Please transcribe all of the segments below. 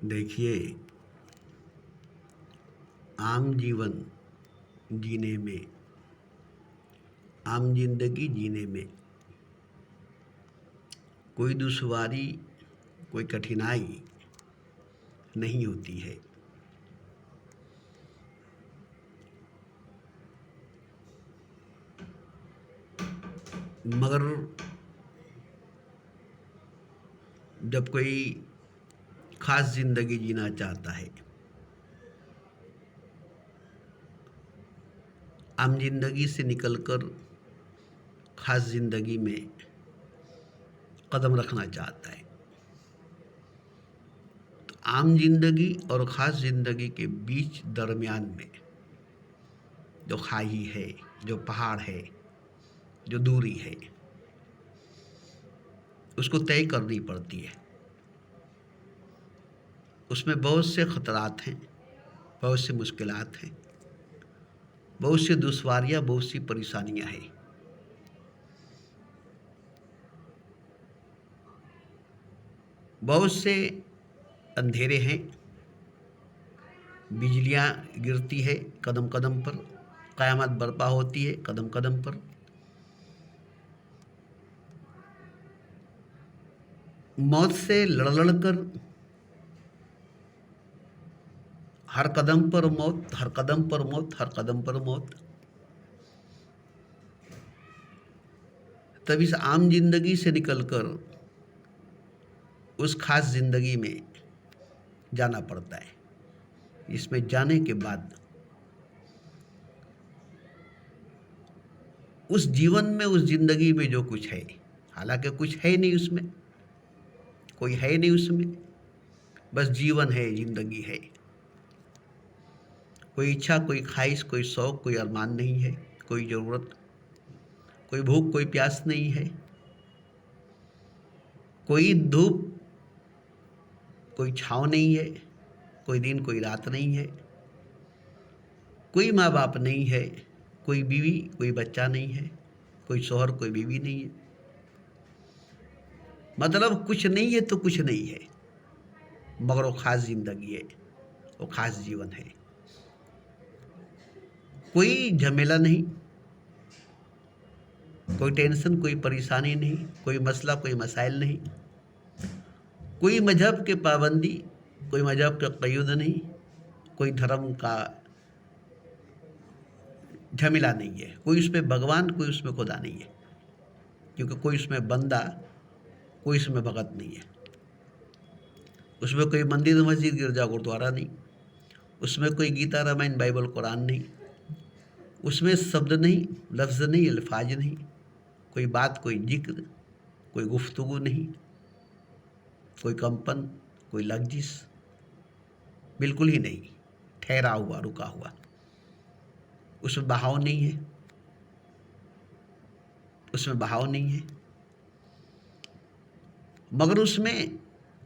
देखिए, आम जीवन जीने में, आम जिंदगी जीने में कोई दुश्वारी, कोई कठिनाई नहीं होती है। मगर जब कोई खास जिंदगी जीना चाहता है, आम जिंदगी से निकलकर खास जिंदगी में कदम रखना चाहता है, तो आम जिंदगी और खास जिंदगी के बीच दरमियान में जो खाई है, जो पहाड़ है, जो दूरी है, उसको तय करनी पड़ती है। उसमें बहुत से खतरात हैं, बहुत सी मुश्किलात हैं, बहुत सी दुश्वारियाँ, बहुत सी परेशानियाँ हैं। बहुत से अंधेरे हैं, बिजलियाँ गिरती है कदम कदम पर, क़यामत बर्पा होती है कदम कदम पर। मौत से लड़ लड़ कर हर कदम पर मौत, हर कदम पर मौत, हर कदम पर मौत। तब इस आम जिंदगी से निकलकर उस खास जिंदगी में जाना पड़ता है। इसमें जाने के बाद उस जीवन में, उस जिंदगी में जो कुछ है, हालांकि कुछ है नहीं उसमें, कोई है नहीं उसमें, बस जीवन है, जिंदगी है। कोई इच्छा, कोई ख्वाहिश, कोई शौक, कोई अरमान नहीं है, कोई ज़रूरत, कोई भूख, कोई प्यास नहीं है, कोई धूप, कोई छाँव नहीं है, कोई दिन, कोई रात नहीं है, कोई माँ बाप नहीं है, कोई बीवी, कोई बच्चा नहीं है, कोई शौहर, कोई बीवी नहीं है। मतलब कुछ नहीं है तो कुछ नहीं है, मगर वो खास जिंदगी है, वो खास जीवन है। कोई झमेला नहीं, कोई टेंशन, कोई परेशानी नहीं, कोई मसला, कोई मसाइल नहीं, कोई मजहब के पाबंदी, कोई मजहब का क़य्यूद नहीं, कोई धर्म का झमेला नहीं है, कोई उसमें भगवान, कोई उसमें खुदा नहीं है, क्योंकि कोई उसमें बंदा, कोई उसमें भगत नहीं है। उसमें कोई मंदिर, मस्जिद, गिरजा, गुरुद्वारा नहीं, उसमें कोई गीता, रामायण, बाइबल, कुरान नहीं, उसमें शब्द नहीं, लफ्ज़ नहीं, अल्फाज नहीं, कोई बात, कोई जिक्र, कोई गुफ्तगू नहीं, कोई कंपन, कोई लग्जिश, बिल्कुल ही नहीं, ठहरा हुआ, रुका हुआ। उसमें बहाव नहीं है, उसमें बहाव नहीं है, मगर उसमें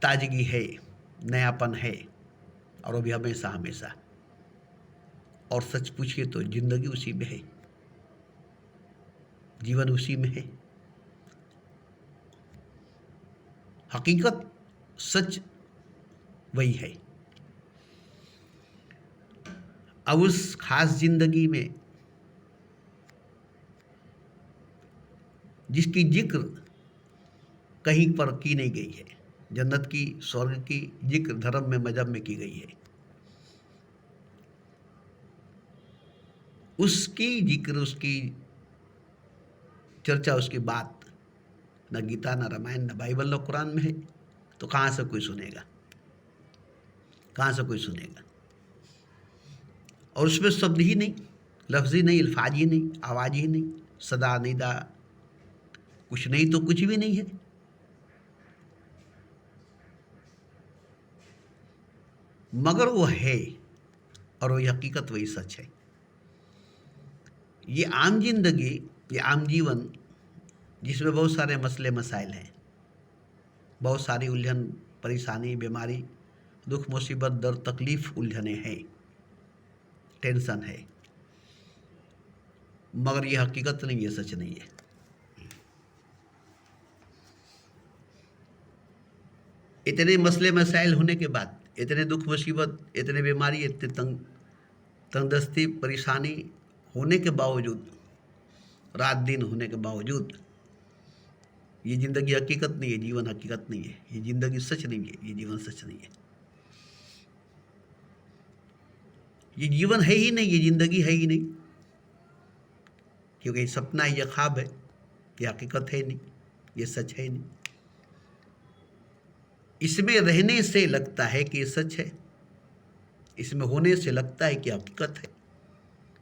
ताजगी है, नयापन है, और वो भी हमेशा हमेशा। और सच पूछिए तो जिंदगी उसी में है, जीवन उसी में है। हकीकत, सच वही है। अब उस खास जिंदगी में जिसकी जिक्र कहीं पर की नहीं गई है, जन्नत की, स्वर्ग की जिक्र धर्म में, मजहब में की गई है, उसकी जिक्र, उसकी चर्चा, उसकी बात न गीता, न रामायण, न बाइबल, न कुरान में है, तो कहाँ से कोई सुनेगा, कहाँ से कोई सुनेगा। और उसमें शब्द ही नहीं, लफ्ज़ ही नहीं, अल्फाज ही नहीं, आवाज़ ही नहीं, सदा निदा, कुछ नहीं तो कुछ भी नहीं है। मगर वो है, और वही हकीकत, वही सच है। ये आम जिंदगी, ये आम जीवन, जिसमें बहुत सारे मसले मसाइल हैं, बहुत सारी उलझन, परेशानी, बीमारी, दुख, मुसीबत, दर्द, तकलीफ, उलझने हैं, टेंशन है, मगर ये हकीकत नहीं है, सच नहीं है। इतने मसले मसाइल होने के बाद इतने दुख मुसीबत, इतने बीमारी, इतने तंगदस्ती परेशानी होने के बावजूद, रात दिन होने के बावजूद, ये ज़िंदगी हकीकत नहीं है, जीवन हकीकत नहीं है, ये ज़िंदगी सच नहीं है, ये जीवन सच नहीं है, ये जीवन है ही नहीं, ये ज़िंदगी है ही नहीं, क्योंकि ये सपना है, ये ख्वाब है, ये हकीकत है नहीं, ये सच है नहीं। इसमें रहने से लगता है कि ये सच है, इसमें होने से लगता है कि हकीकत है।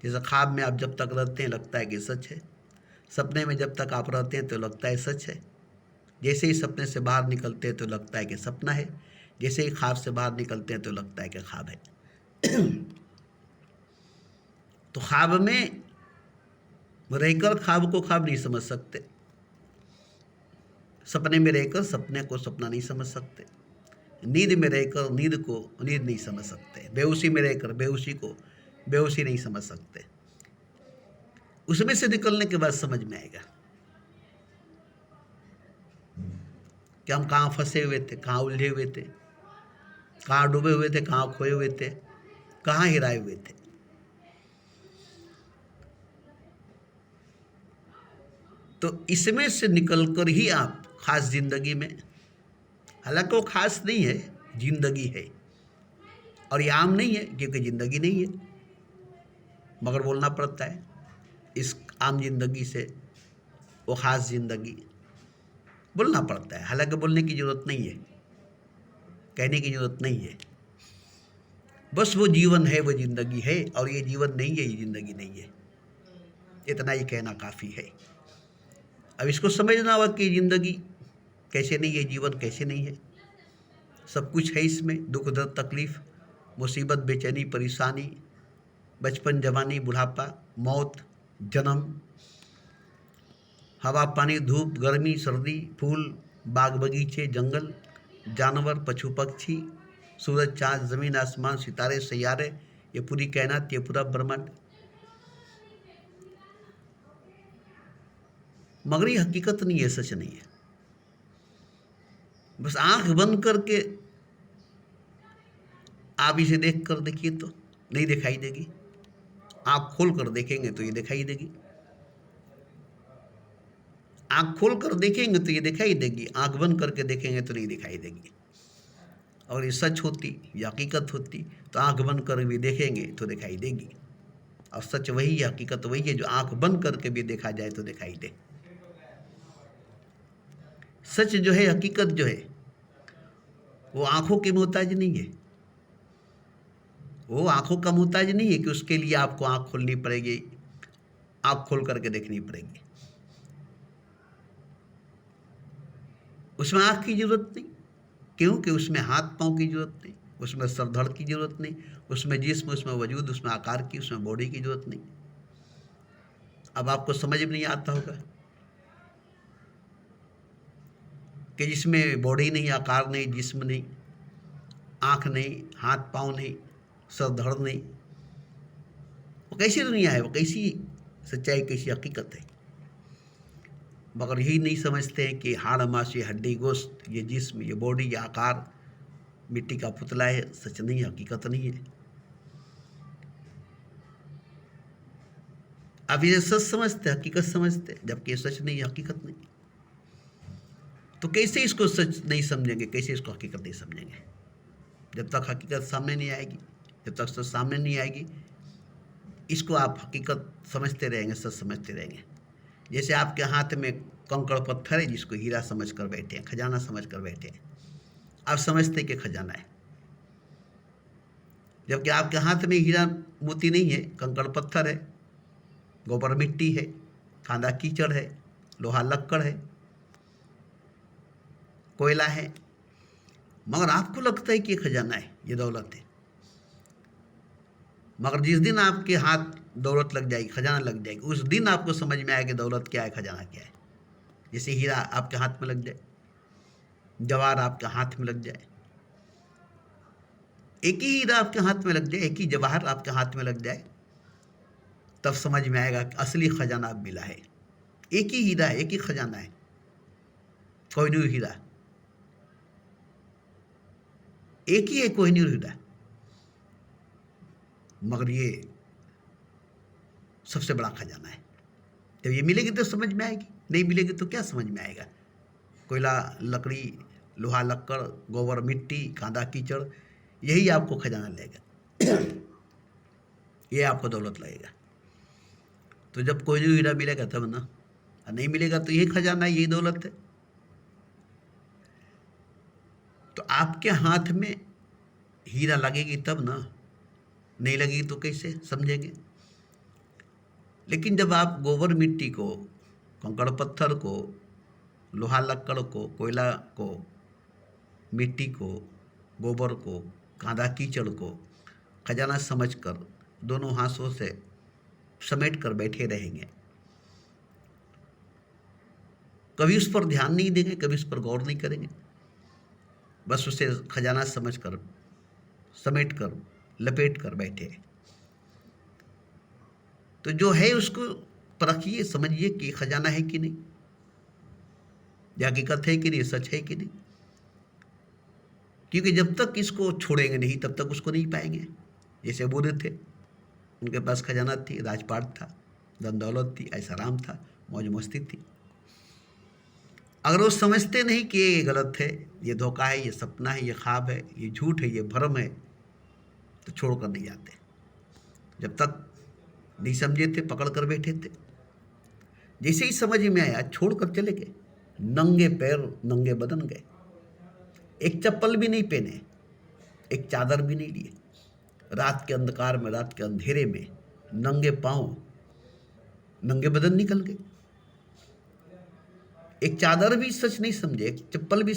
जैसे ख्वाब में आप जब तक रहते हैं लगता है कि सच है, सपने में जब तक आप रहते हैं तो लगता है सच है, जैसे ही सपने से बाहर निकलते हैं तो लगता है कि सपना है, जैसे ही ख्वाब से बाहर निकलते हैं तो लगता है कि ख्वाब है। तो ख्वाब में रहकर ख्वाब को ख्वाब नहीं समझ सकते, सपने में रहकर सपने को सपना नहीं समझ सकते, नींद में रहकर नींद को नींद नहीं समझ सकते, बेहोशी में रहकर बेहोशी को बेहोशी नहीं समझ सकते। उसमें से निकलने के बाद समझ में आएगा कि हम कहाँ फंसे हुए थे, कहाँ उलझे हुए थे, कहाँ डूबे हुए थे, कहाँ खोए हुए थे, कहाँ हिराए हुए थे। तो इसमें से निकलकर ही आप खास जिंदगी में, हालांकि वो खास नहीं है, जिंदगी है, और ये आम नहीं है क्योंकि ज़िंदगी नहीं है, मगर बोलना पड़ता है इस आम जिंदगी से वो ख़ास ज़िंदगी बोलना पड़ता है। हालांकि बोलने की ज़रूरत नहीं है, कहने की ज़रूरत नहीं है, बस वो जीवन है, वो ज़िंदगी है, और ये जीवन नहीं है, ये ज़िंदगी नहीं है, इतना ही कहना काफ़ी है। अब इसको समझना होगा कि ज़िंदगी कैसे नहीं है, जीवन कैसे नहीं है, सब कुछ है इसमें, दुख दर्द तकलीफ़ मुसीबत बेचैनी परेशानी, बचपन जवानी बुढ़ापा मौत जन्म, हवा पानी धूप गर्मी सर्दी, फूल बाग बगीचे जंगल, जानवर पशु पक्षी, सूरज चाँद ज़मीन आसमान सितारे सैयारे, ये पूरी कायनात, ये पूरा ब्रह्मांड, मगर ये हकीकत नहीं है, सच नहीं है। बस आंख बंद करके आप इसे देख कर देखिए तो नहीं दिखाई देगी, आंख खोल कर देखेंगे तो ये दिखाई देगी, आंख खोल कर देखेंगे तो ये दिखाई देगी, आंख बंद करके देखेंगे तो नहीं दिखाई देगी। और ये सच होती, ये हकीकत होती तो आंख बंद कर भी देखेंगे तो दिखाई देगी, और सच वही है, हकीकत वही है जो आंख बंद करके भी देखा जाए तो दिखाई दे। सच जो है, हकीकत जो है, वो आंखों की मोहताज नहीं है, वो आंखों का मोहताज नहीं है कि उसके लिए आपको आंख खोलनी पड़ेगी, आंख खोल करके देखनी पड़ेगी। उसमें आंख की जरूरत नहीं, क्योंकि उसमें हाथ पांव की जरूरत नहीं, उसमें सर धड़ की जरूरत नहीं, उसमें जिस्म, उसमें वजूद, उसमें आकार की, उसमें बॉडी की जरूरत नहीं। अब आपको समझ में नहीं आता होगा कि जिसमें बॉडी नहीं, आकार नहीं, जिस्म नहीं, आँख नहीं, हाथ पाँव नहीं, सर धड़ नहीं, वो कैसी दुनिया है, वो कैसी सच्चाई, कैसी हकीकत है। मगर यही नहीं समझते हैं कि हाड़ मांस, ये हड्डी गोश्त, ये जिस्म, ये बॉडी, ये आकार मिट्टी का पुतला है, सच नहीं है, हकीकत नहीं है। अब ये सच समझते, हकीकत समझते, जबकि ये सच नहीं है, हकीकत नहीं। तो कैसे इसको सच नहीं समझेंगे, कैसे इसको हकीकत नहीं समझेंगे? जब तक हकीकत सामने नहीं आएगी, जब तक सच सामने नहीं आएगी, इसको आप हकीकत समझते रहेंगे, सच समझते रहेंगे। जैसे आपके हाथ में कंकड़ पत्थर है जिसको हीरा समझ कर बैठे हैं, खजाना समझ कर बैठे हैं, आप समझते कि खजाना है, जबकि आपके हाथ में हीरा मोती नहीं है, कंकड़ पत्थर है, गोबर मिट्टी है, कांदा कीचड़ है, लोहा लक्कड़ है, कोयला है, मगर आपको लगता है कि ये खजाना है, ये दौलत है। मगर जिस दिन आपके हाथ दौलत लग जाएगी, खजाना लग जाएगी, उस दिन आपको समझ में आएगा दौलत क्या है, खजाना क्या है। जैसे हीरा आपके हाथ में लग जाए, जवाहर आपके हाथ में लग जाए, एक ही हीरा आपके हाथ में लग जाए, एक ही जवाहर आपके हाथ में लग जाए, तब समझ में आएगा कि असली खजाना अब मिला है। एक ही हीरा है, एक ही खजाना है, कोहिनूर हीरा। एक ही है कोहिनूर हीरा, मगर ये सबसे बड़ा खजाना है। जब ये मिलेगी तो समझ में आएगी, नहीं मिलेगी तो क्या समझ में आएगा। कोयला, लकड़ी, लोहा लक्कड़, गोबर मिट्टी, कांदा कीचड़, यही आपको खजाना लगेगा, ये आपको दौलत लगेगा। तो जब कोहिनूर हीरा मिलेगा तब ना, और नहीं मिलेगा तो यही खजाना है, यही दौलत है। तो आपके हाथ में हीरा लगेगी तब ना, नहीं लगेगी तो कैसे समझेंगे। लेकिन जब आप गोबर मिट्टी को, कंकड़ पत्थर को, लोहा लक्कड़ को, कोयला को, मिट्टी को, गोबर को, कांदा कीचड़ को खजाना समझकर दोनों हाथों से समेट कर बैठे रहेंगे, कभी उस पर ध्यान नहीं देंगे, कभी उस पर गौर नहीं करेंगे, बस उसे खजाना समझकर समेट कर लपेट कर बैठे, तो जो है उसको परखिए, समझिए कि खजाना है कि नहीं, ये हकीकत है कि नहीं, सच है कि नहीं। क्योंकि जब तक इसको छोड़ेंगे नहीं तब तक उसको नहीं पाएंगे। जैसे बुद्ध थे, उनके पास खजाना थी, राजपाट था, धन दौलत थी, ऐसा आराम था, मौज मस्ती थी। अगर वो समझते नहीं कि ये गलत है, ये धोखा है, ये सपना है, ये ख्वाब है, ये झूठ है, ये भ्रम है, तो छोड़ कर नहीं जाते। जब तक नहीं समझे थे, पकड़ कर बैठे थे। जैसे ही समझ में आया, छोड़ कर चले गए, नंगे पैर नंगे बदन गए, एक चप्पल भी नहीं पहने, एक चादर भी नहीं लिए, रात के अंधकार में, रात के अंधेरे में नंगे पांव नंगे बदन निकल गए। एक चादर भी सच नहीं समझे, एक चप्पल भी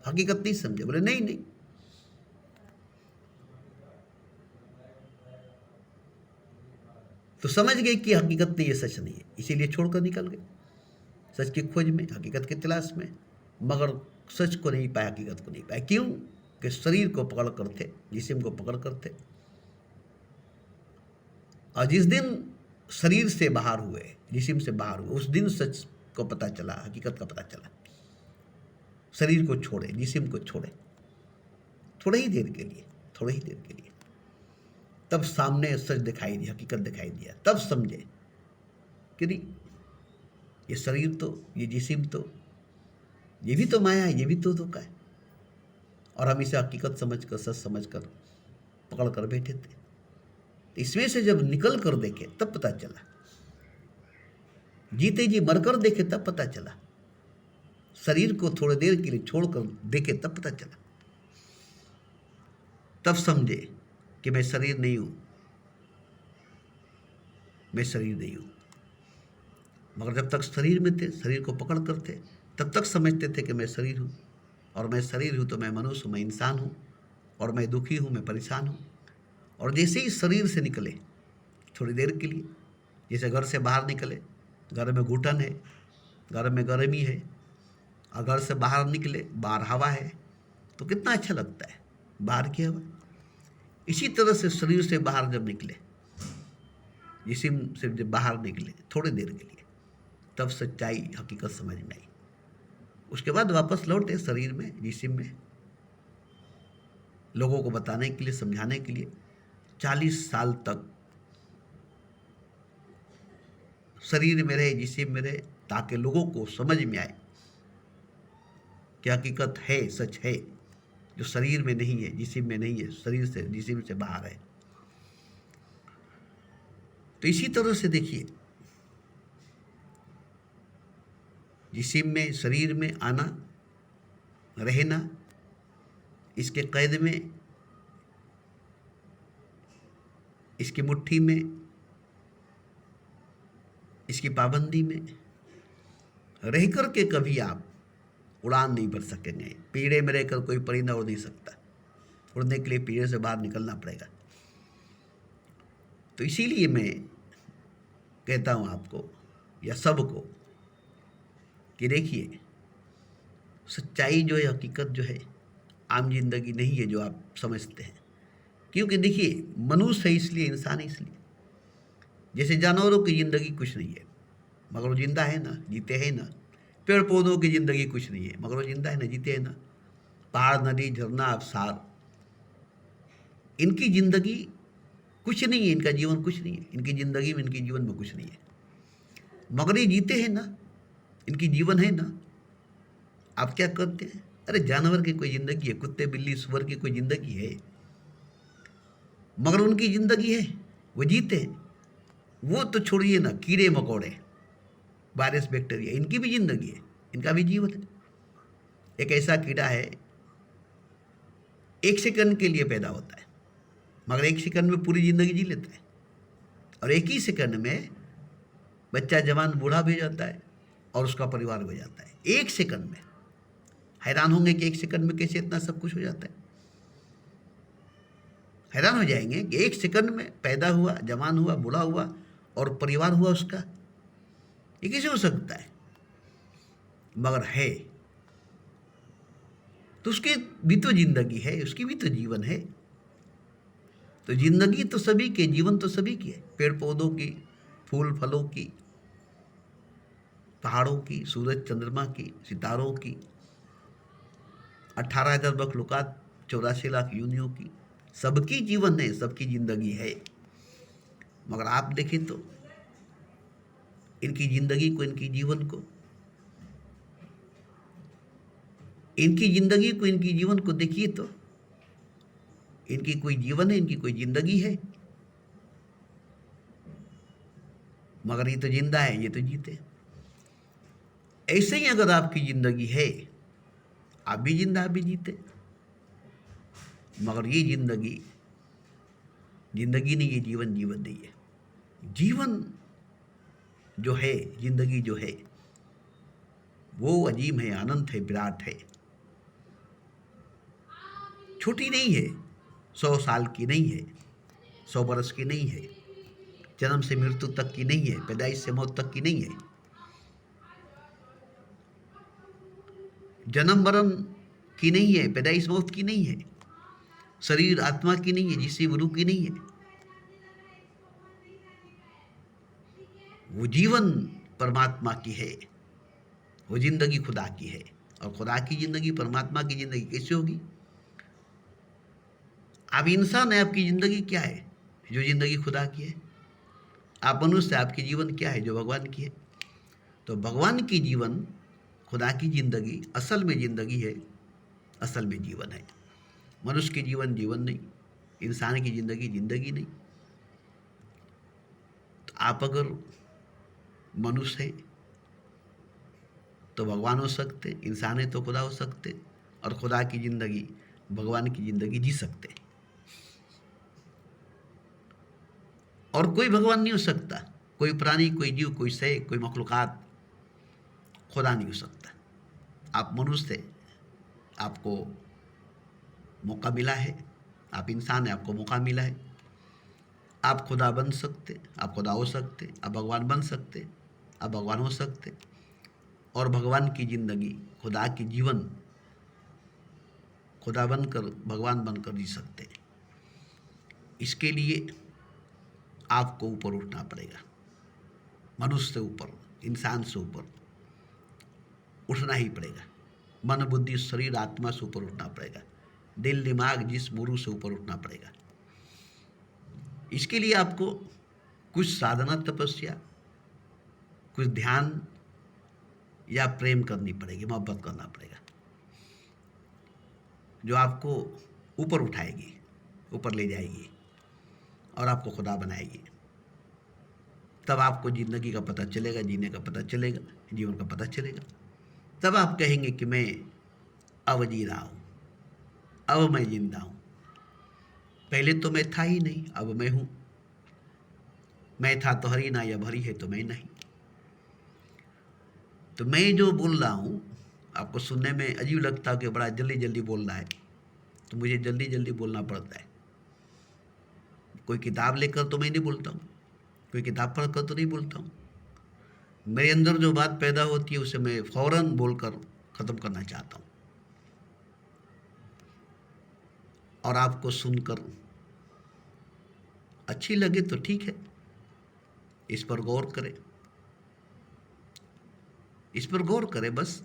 हकीकत नहीं समझे, बोले नहीं नहीं। तो समझ गए कि हकीकत नहीं है, सच नहीं है, इसीलिए छोड़कर निकल गए सच की खोज में, हकीकत की तलाश में। मगर सच को नहीं पाया, हकीकत को नहीं पाया। क्यों? कि शरीर को पकड़ कर थे, जिस्म को पकड़ कर थे। और जिस दिन शरीर से बाहर हुए, जिस्म से बाहर हुए, उस दिन सच को पता चला, हकीकत का पता चला। शरीर को छोड़े, जिस्म को छोड़े, थोड़ी ही देर के लिए, थोड़ी ही देर के लिए, तब सामने सच दिखाई दिया, हकीकत दिखाई दिया। तब समझे कि नहीं, ये शरीर तो, ये जिस्म तो, ये भी तो माया है, ये भी तो धोखा है। और हम इसे हकीकत समझकर, सच समझकर पकड़ कर बैठे थे। इसमें से जब निकल कर देखे तब पता चला, जीते जी मरकर देखे तब पता चला, शरीर को थोड़ी देर के लिए छोड़कर देखे तब पता चला। तब समझे कि मैं शरीर नहीं हूं, मैं शरीर नहीं हूं। मगर जब तक शरीर में थे, शरीर को पकड़ कर थे, तब तक समझते थे कि मैं शरीर हूं, और मैं शरीर हूं तो मैं मनुष्य हूं, मैं इंसान हूं, और मैं दुखी हूं, मैं परेशान हूं। और जैसे ही शरीर से निकले थोड़ी देर के लिए, जैसे घर से बाहर निकले, घर में घुटन है, घर में गर्मी है, और घर से बाहर निकले, बाहर हवा है, तो कितना अच्छा लगता है बाहर की हवा। इसी तरह से शरीर से बाहर जब निकले, जिस्म से जब बाहर निकले थोड़ी देर के लिए, तब सच्चाई, हकीकत समझ में आई। उसके बाद वापस लौटे शरीर में, जिस्म में, लोगों को बताने के लिए, समझाने के लिए। 40 साल तक शरीर में रहे, जिस्म में रहे, ताकि लोगों को समझ में आए कि हकीकत है, सच है, जो शरीर में नहीं है, जिस्म में नहीं है, शरीर से, जिस्म से बाहर है। तो इसी तरह से देखिए, जिस्म में, शरीर में आना, रहना, इसके कैद में, इसकी मुट्ठी में, इसकी पाबंदी में रह कर के कभी आप उड़ान नहीं भर सकेंगे। पीड़े में रहकर कोई परिंदा उड़ नहीं सकता, उड़ने के लिए पीड़े से बाहर निकलना पड़ेगा। तो इसीलिए मैं कहता हूँ आपको, या सबको, कि देखिए, सच्चाई जो है, हकीकत जो है, आम जिंदगी नहीं है जो आप समझते हैं। क्योंकि देखिए, मनुष्य है इसलिए, इंसान है इसलिए। जैसे जानवरों की ज़िंदगी कुछ नहीं है, मगर वो जिंदा है ना, जीते हैं ना। पेड़ पौधों की ज़िंदगी कुछ नहीं है, मगर वो जिंदा है ना, जीते हैं ना। पहाड़, नदी, झरना, आबशार, इनकी ज़िंदगी कुछ नहीं है, इनका जीवन कुछ नहीं है, इनकी ज़िंदगी में, इनके जीवन में कुछ नहीं है, मगर ये जीते हैं ना, इनकी जीवन है ना। आप क्या करते हैं? अरे जानवर की कोई ज़िंदगी है, कुत्ते बिल्ली सुअर की कोई ज़िंदगी है, मगर उनकी ज़िंदगी है, वो जीते हैं। वो तो छोड़िए ना, कीड़े मकोड़े, वायरस बैक्टीरिया, इनकी भी ज़िंदगी है, इनका भी जीवन है। एक ऐसा कीड़ा है, 1 सेकंड के लिए पैदा होता है, मगर 1 सेकंड में पूरी ज़िंदगी जी लेता है, और एक ही सेकंड में बच्चा जवान बूढ़ा भी जाता है और उसका परिवार भी जाता है, 1 सेकंड में। हैरान होंगे कि 1 सेकंड में कैसे इतना सब कुछ हो जाता है। हैरान हो जाएंगे कि 1 सेकंड में पैदा हुआ, जवान हुआ, बूढ़ा हुआ और परिवार हुआ उसका, ये कैसे हो सकता है? मगर है, तो उसकी भी तो जिंदगी है, उसकी भी तो जीवन है। तो जिंदगी तो सभी के, जीवन तो सभी की है, पेड़ पौधों की, फूल फलों की, पहाड़ों की, सूरज चंद्रमा की, सितारों की, 18,000 मखलूकात, 84 लाख यूनियों की, सबकी जीवन है, सबकी जिंदगी है। मगर आप देखें तो इनकी जिंदगी को, इनकी जीवन को, इनकी जिंदगी को, इनकी जीवन को देखिए तो इनकी कोई जीवन है, इनकी कोई जिंदगी है, मगर ये तो जिंदा है, ये तो जीते। ऐसे ही अगर आपकी जिंदगी है, आप भी जिंदा, आप भी जीते, मगर ये जिंदगी जिंदगी नहीं, ये जीवन जीवन नहीं है। जीवन जो है, जिंदगी जो है, वो अजीम है, अनंत है, विराट है, छोटी नहीं है, 100 साल की नहीं है, 100 बरस की नहीं है, जन्म से मृत्यु तक की नहीं है, पैदाइश से मौत तक की नहीं है, जन्म मरण की नहीं है, पैदाइश मौत की नहीं है, शरीर आत्मा की नहीं है, जिसम रूह की नहीं है। वो जीवन परमात्मा की है, वो जिंदगी खुदा की है। और खुदा की जिंदगी, परमात्मा की जिंदगी कैसे होगी? आप इंसान है, आपकी जिंदगी क्या है जो जिंदगी खुदा की है? आप मनुष्य, आपकी जीवन क्या है जो भगवान की है? तो भगवान की जीवन, खुदा की जिंदगी असल में जिंदगी है, असल में जीवन है। मनुष्य की जीवन जीवन नहीं, इंसान की जिंदगी जिंदगी नहीं। तो आप अगर मनुष्य है तो भगवान हो सकते, इंसान है तो खुदा हो सकते, और खुदा की जिंदगी, भगवान की जिंदगी जी सकते। और कोई भगवान नहीं हो सकता, कोई प्राणी, कोई जीव, कोई शय, कोई मखलूकात खुदा नहीं हो सकता। आप मनुष्य थे, आपको मौका मिला है, आप इंसान हैं, आपको मौका मिला है। आप खुदा बन सकते, आप खुदा हो सकते, आप भगवान बन सकते, आप भगवान हो सकते, और भगवान की जिंदगी, खुदा की जीवन, खुदा बनकर, भगवान बनकर जी सकते। इसके लिए आपको ऊपर उठना पड़ेगा, मनुष्य से ऊपर, इंसान से ऊपर उठना ही पड़ेगा। मन बुद्धि शरीर आत्मा से ऊपर उठना पड़ेगा, दिल दिमाग जिस्म रूह से ऊपर उठना पड़ेगा। इसके लिए आपको कुछ साधना, तपस्या, कुछ ध्यान या प्रेम करनी पड़ेगी, मोहब्बत करना पड़ेगा, जो आपको ऊपर उठाएगी, ऊपर ले जाएगी और आपको खुदा बनाएगी। तब आपको ज़िंदगी का पता चलेगा, जीने का पता चलेगा, जीवन का पता चलेगा। तब आप कहेंगे कि मैं अब जी रहा हूँ, अब मैं जिंदा हूँ। पहले तो मैं था ही नहीं, अब मैं हूँ। मैं था तो हरी ना, अब हरी है तो मैं नहीं। तो मैं जो बोल रहा हूँ आपको सुनने में अजीब लगता है कि बड़ा जल्दी जल्दी बोल रहा है, तो मुझे जल्दी जल्दी बोलना पड़ता है। कोई किताब लेकर तो मैं नहीं बोलता हूँ, कोई किताब पढ़कर तो नहीं बोलता हूँ। मेरे अंदर जो बात पैदा होती है उसे मैं फौरन बोलकर ख़त्म करना चाहता हूँ, और आपको सुनकर अच्छी लगे तो ठीक है, इस पर गौर करें, इस पर गौर करें, बस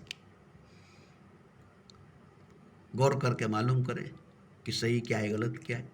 गौर करके मालूम करें कि सही क्या है, गलत क्या है।